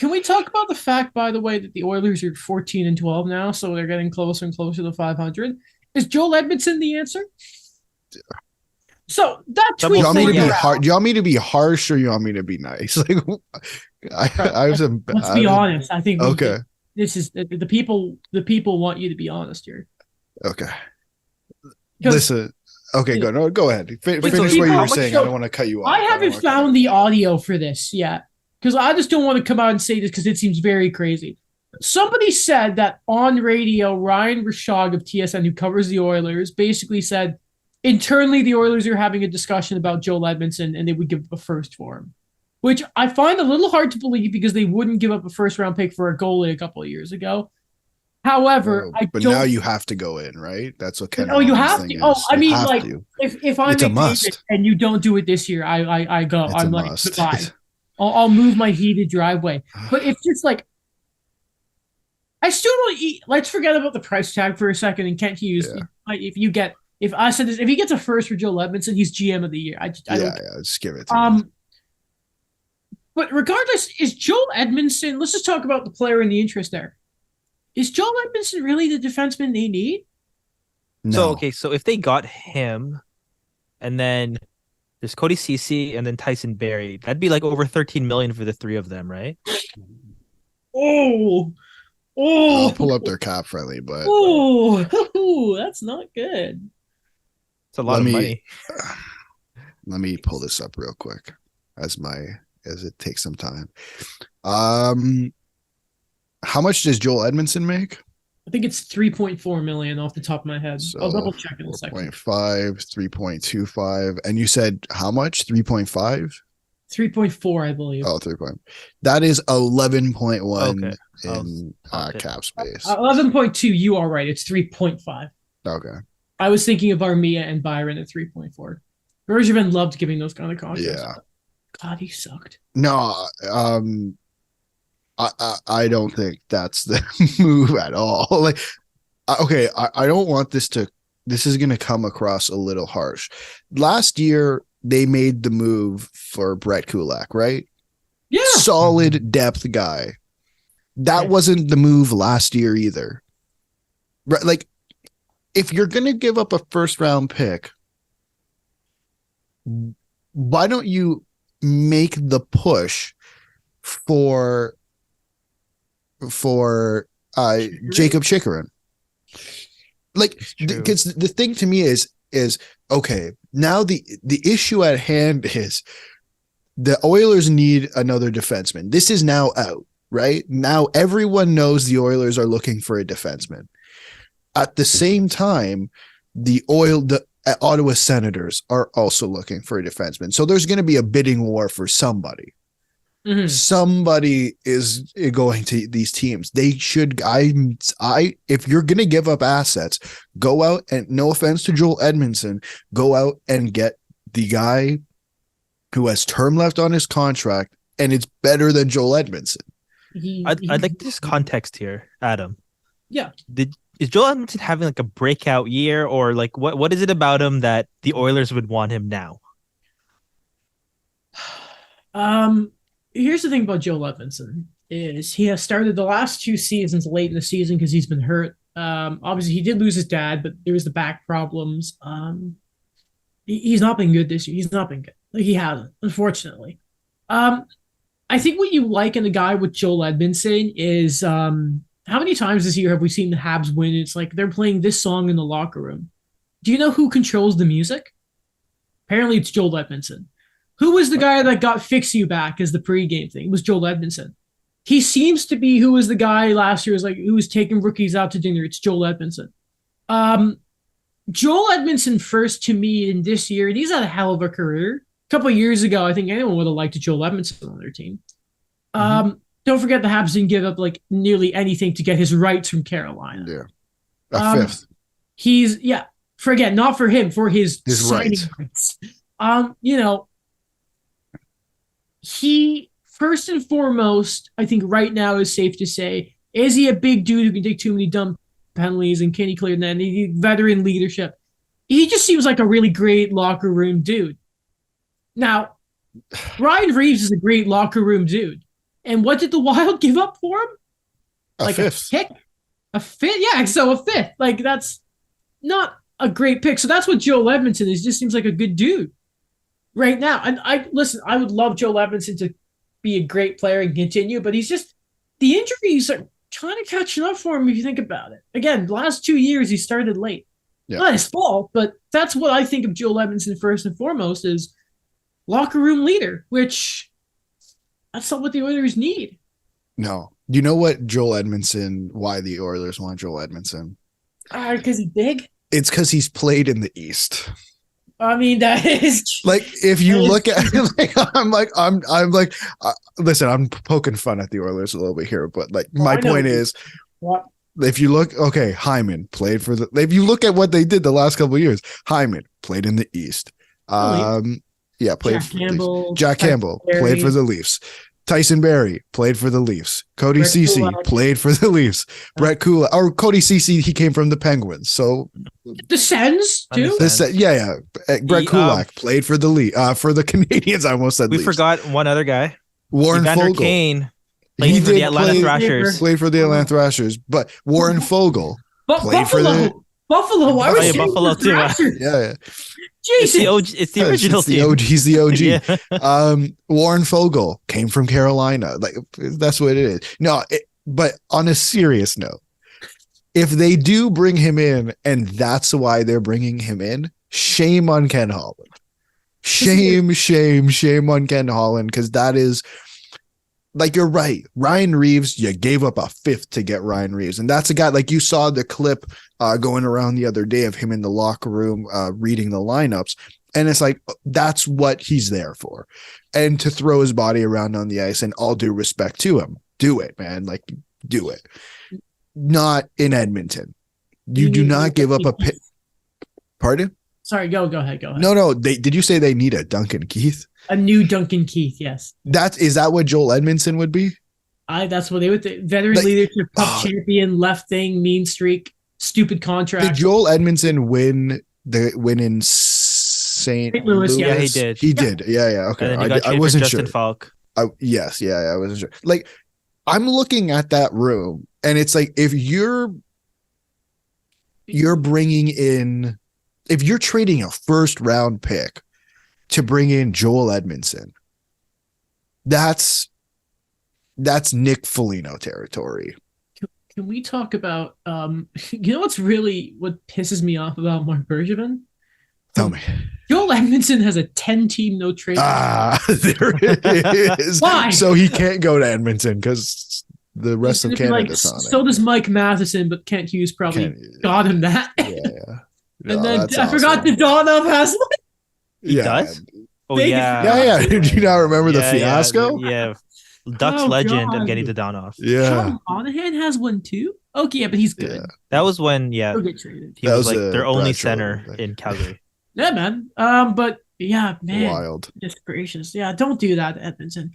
Can we talk about the fact, by the way, that the Oilers are 14-12 now, so they're getting closer and closer to 500? Is Joel Edmundson the answer? So that Double Do you tweet want me to saying be going yes. hard? around. Do you want me to be harsh or you want me to be nice? Like, I was a. Let's be honest. I think Okay. this is the people. The people want you to be honest here. Okay. Because Listen. Okay, go. No, go ahead. Wait, so Finish what people, you were how much? saying. I don't want to cut you off. I don't haven't wanna cut you found the audio for this yet because I just don't want to come out and say this because it seems very crazy. Somebody said that on radio, Ryan Rishaug of TSN, who covers the Oilers, basically said internally the Oilers are having a discussion about Joel Edmundson and they would give up a first for him, which I find a little hard to believe because they wouldn't give up a first round pick for a goalie a couple of years ago. However, I But don't. now you have to go in, right? That's what Ken Oh, you Holland's have thing to. Oh, is. I You mean, have like to. if I'm It's a McDavid must. and you don't do it this year, I go. It's I'm a like must. goodbye. I'll move my heated driveway. But it's just like I still don't eat. Let's forget about the price tag for a second. And Kent Hughes, Yeah. if I said this, if he gets a first for Joe Edmundson, he's GM of the year. I don't. Yeah, just give it to me. But regardless, is Joel Edmundson? Let's just talk about the player and the interest there. Is Joel Edmundson really the defenseman they need? No. So okay, so if they got him, and then there's Cody Ceci and then Tyson Berry, that'd be like over 13 million for the three of them, right? Oh, I'll oh, pull up their cap friendly, but oh, that's not good. It's a lot of money. let me pull this up real quick as it takes some time. How much does Joel Edmundson make? I think it's 3.4 million off the top of my head. So I'll double check in a second. 4.5, 3.25. And you said how much? 3.5? 3.4, I believe. Oh, 3. That is 11.1 Okay. in Okay. cap space. 11.2, you are right. It's 3.5. Okay. I was thinking of Armia and Byron at 3.4. Bergevin loved giving those kind of contracts. Yeah. God, he sucked. No, I don't think that's the move at all. Like, okay, I don't want this is going to come across a little harsh. Last year, they made the move for Brett Kulak, right? Yeah. Solid depth guy. That wasn't the move last year either. Right? Like, if you're going to give up a first round pick, why don't you make the push for Jacob Chikrin? Like, because the thing to me is okay, now the issue at hand is the Oilers need another defenseman. This is now out, right? Now everyone knows the Oilers are looking for a defenseman. At the same time, the Ottawa Senators are also looking for a defenseman. So there's going to be a bidding war for somebody. Mm-hmm. Somebody is going to these teams. They should. If you're going to give up assets, go out and, no offense to Joel Edmundson, go out and get the guy who has term left on his contract, and it's better than Joel Edmundson. I'd like this context here, Adam. Yeah. Is Joel Edmundson having like a breakout year, or like what is it about him that the Oilers would want him now? Here's the thing about Joel Edmundson is he has started the last two seasons late in the season because he's been hurt. Obviously he did lose his dad, but there was the back problems. He's not been good this year. He's not been good. Like, he hasn't, unfortunately. I think what you like in a guy with Joel Edmundson is how many times this year have we seen the Habs win? It's like they're playing this song in the locker room. Do you know who controls the music? Apparently it's Joel Edmundson. Who was the guy that got Fix You Back as the pregame thing? It was Joel Edmundson. He seems to be who was the guy last year who was taking rookies out to dinner. It's Joel Edmundson. Joel Edmundson first to me in this year, and he's had a hell of a career. A couple of years ago, I think anyone would have liked Joel Edmundson on their team. Don't forget the Habs didn't give up like nearly anything to get his rights from Carolina. Yeah. A fifth. Forget, not for him, for his signing rights. He, first and foremost, I think right now is safe to say, is he a big dude who can take too many dumb penalties and can he clear that? Veteran leadership. He just seems like a really great locker room dude. Now, Ryan Reeves is a great locker room dude. And what did the Wild give up for him? A fifth. A pick? A fifth? Yeah, so a fifth. Like, that's not a great pick. So that's what Joel Edmundson is. He just seems like a good dude right now. And I would love Joel Edmundson to be a great player and continue, but he's just, the injuries are kind of catching up for him if you think about it. Again, last 2 years he started late. Yeah. Not his fault, but that's what I think of Joel Edmundson first and foremost is locker room leader, which that's not what the Oilers need. No. You know what Joel Edmundson, why the Oilers want Joel Edmundson? Because he's big? It's because he's played in the East. I mean, that is like if you look at like I'm like listen, I'm poking fun at the Oilers a little bit here, but like my point is what? If you look, okay, Hyman played for the. If you look at what they did the last couple of years, Hyman played in the East. Played Jack Campbell played for the Leafs. Tyson Barrie played for the Leafs. Cody Ceci played for the Leafs. Brett Kulak or Cody Ceci, he came from the Penguins. So the Sens too. Brett Kulak played for the for the Canadiens. I almost said we Leafs. forgot one other guy. Warren Evander Fogle. Kane played for the Atlanta Thrashers. Played for the Atlanta Thrashers, but Warren Fogle played for the Buffalo. Why was Buffalo too? Yeah. Jesus. It's the original team. He's the OG. Yeah. Warren Fogle came from Carolina. Like that's what it is. No, but on a serious note, if they do bring him in, and that's why they're bringing him in, shame on Ken Holland. Shame on Ken Holland, because that is. Like, you're right. Ryan Reeves, you gave up a fifth to get Ryan Reeves. And that's a guy, like you saw the clip going around the other day of him in the locker room reading the lineups. And it's like, that's what he's there for. And to throw his body around on the ice, and all due respect to him, do it, man. Like, do it. Not in Edmonton. You do not give up a pick. Pardon? Sorry, go ahead. No. Did you say they need a Duncan Keith? A new Duncan Keith, yes. Is that what Joel Edmundson would be? That's what they would think. Veteran leadership, cup champion, left thing, mean streak, stupid contract. Did Joel Edmundson win in St. Louis? Yeah, he did. He did. Yeah. Okay. I wasn't sure. Falk. I wasn't sure. Like, I'm looking at that room, and it's like, if you're bringing in, if you're trading a first round pick to bring in Joel Edmundson, that's Nick Foligno territory. Can we talk about you know what pisses me off about Mark Bergevin? Tell me. Joel Edmundson has a 10-team no trade. There it is. Why? So he can't go to Edmonton because the rest of Canada's on it. So does Mike Matheson, but Kent Hughes probably got him that. Yeah. No, and then I forgot the Donov has one. He does? Oh, yeah. Did you not remember the fiasco? Yeah. Ducks legend of getting the Donov. Yeah. Sean Monahan has one too. Okay, yeah, but he's good. Yeah. That was when, He'll get traded. He was like their only center in Calgary. Yeah, man. But yeah, man. Wild. Just gracious. Yeah, don't do that, Edmundson.